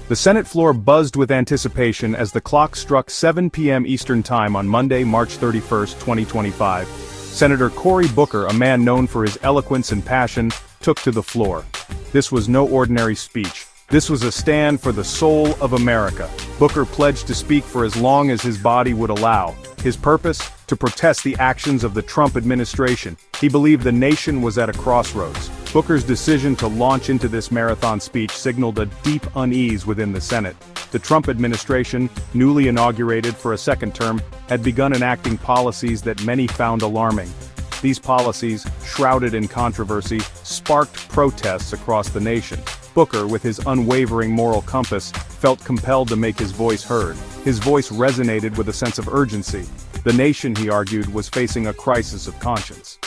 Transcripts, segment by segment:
The Senate floor buzzed with anticipation as the clock struck 7 p.m. Eastern Time on Monday, March 31, 2025. Senator Cory Booker, a man known for his eloquence and passion, took to the floor. This was no ordinary speech. This was a stand for the soul of America. Booker pledged to speak for as long as his body would allow. His purpose? To protest the actions of the Trump administration. He believed the nation was at a crossroads. Booker's decision to launch into this marathon speech signaled a deep unease within the Senate. The Trump administration, newly inaugurated for a second term, had begun enacting policies that many found alarming. These policies, shrouded in controversy, sparked protests across the nation. Booker, with his unwavering moral compass, felt compelled to make his voice heard. His voice resonated with a sense of urgency. The nation, he argued, was facing a crisis of conscience.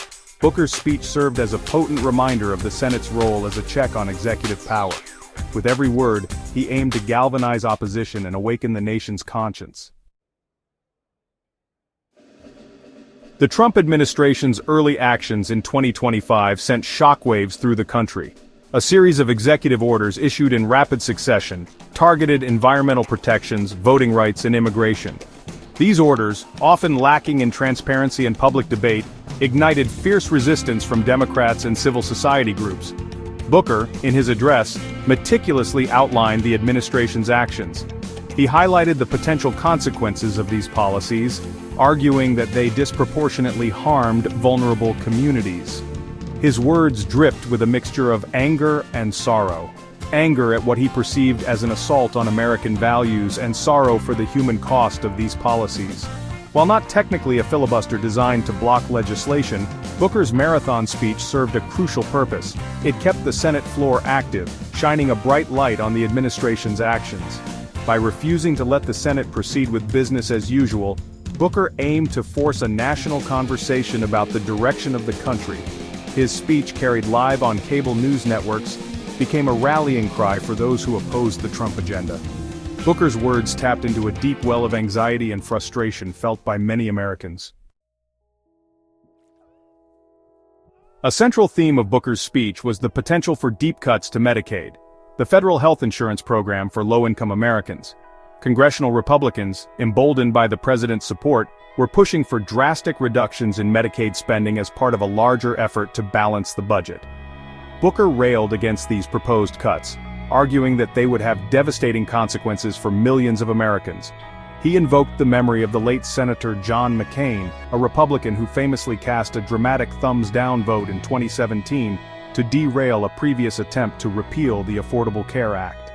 Booker's speech served as a potent reminder of the Senate's role as a check on executive power. With every word, he aimed to galvanize opposition and awaken the nation's conscience. The Trump administration's early actions in 2025 sent shockwaves through the country. A series of executive orders issued in rapid succession targeted environmental protections, voting rights, and immigration. These orders, often lacking in transparency and public debate, ignited fierce resistance from Democrats and civil society groups. Booker, in his address, meticulously outlined the administration's actions. He highlighted the potential consequences of these policies, arguing that they disproportionately harmed vulnerable communities. His words dripped with a mixture of anger and sorrow. Anger at what he perceived as an assault on American values and sorrow for the human cost of these policies. While not technically a filibuster designed to block legislation, Booker's marathon speech served a crucial purpose. It kept the Senate floor active, shining a bright light on the administration's actions. By refusing to let the Senate proceed with business as usual, Booker aimed to force a national conversation about the direction of the country. His speech, carried live on cable news networks, became a rallying cry for those who opposed the Trump agenda. Booker's words tapped into a deep well of anxiety and frustration felt by many Americans. A central theme of Booker's speech was the potential for deep cuts to Medicaid, the federal health insurance program for low-income Americans. Congressional Republicans, emboldened by the president's support, were pushing for drastic reductions in Medicaid spending as part of a larger effort to balance the budget. Booker railed against these proposed cuts, arguing that they would have devastating consequences for millions of Americans. He invoked the memory of the late Senator John McCain, a Republican who famously cast a dramatic thumbs-down vote in 2017 to derail a previous attempt to repeal the Affordable Care Act.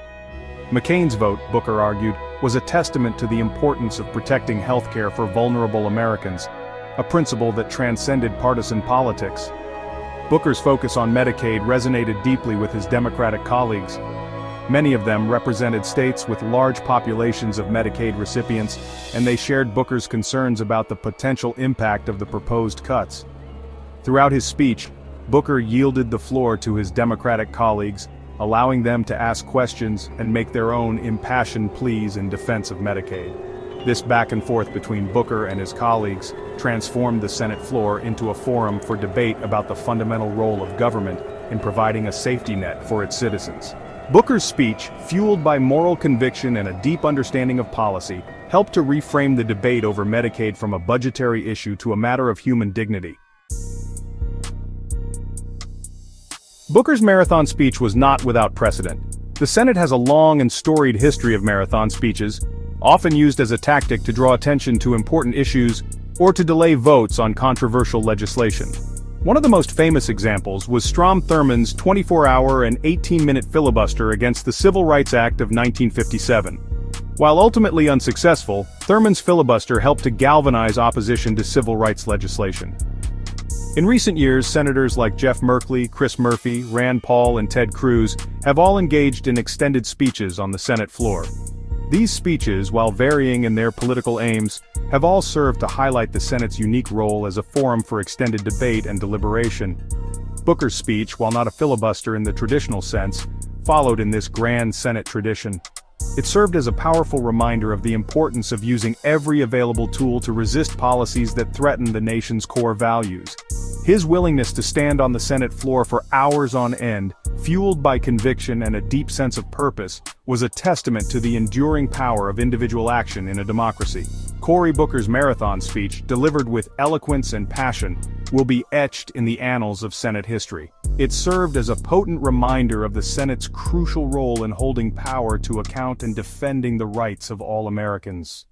McCain's vote, Booker argued, was a testament to the importance of protecting health care for vulnerable Americans, a principle that transcended partisan politics. Booker's focus on Medicaid resonated deeply with his Democratic colleagues. Many of them represented states with large populations of Medicaid recipients, and they shared Booker's concerns about the potential impact of the proposed cuts. Throughout his speech, Booker yielded the floor to his Democratic colleagues, allowing them to ask questions and make their own impassioned pleas in defense of Medicaid. This back and forth between Booker and his colleagues transformed the Senate floor into a forum for debate about the fundamental role of government in providing a safety net for its citizens. Booker's speech, fueled by moral conviction and a deep understanding of policy, helped to reframe the debate over Medicaid from a budgetary issue to a matter of human dignity. Booker's marathon speech was not without precedent. The Senate has a long and storied history of marathon speeches, often used as a tactic to draw attention to important issues or to delay votes on controversial legislation. One of the most famous examples was Strom Thurmond's 24-hour and 18-minute filibuster against the Civil Rights Act of 1957. While ultimately unsuccessful, Thurmond's filibuster helped to galvanize opposition to civil rights legislation. In recent years, senators like Jeff Merkley, Chris Murphy, Rand Paul, and Ted Cruz have all engaged in extended speeches on the Senate floor. These speeches, while varying in their political aims, have all served to highlight the Senate's unique role as a forum for extended debate and deliberation. Booker's speech, while not a filibuster in the traditional sense, followed in this grand Senate tradition. It served as a powerful reminder of the importance of using every available tool to resist policies that threaten the nation's core values. His willingness to stand on the Senate floor for hours on end, fueled by conviction and a deep sense of purpose, was a testament to the enduring power of individual action in a democracy. Cory Booker's marathon speech, delivered with eloquence and passion, will be etched in the annals of Senate history. It served as a potent reminder of the Senate's crucial role in holding power to account and defending the rights of all Americans.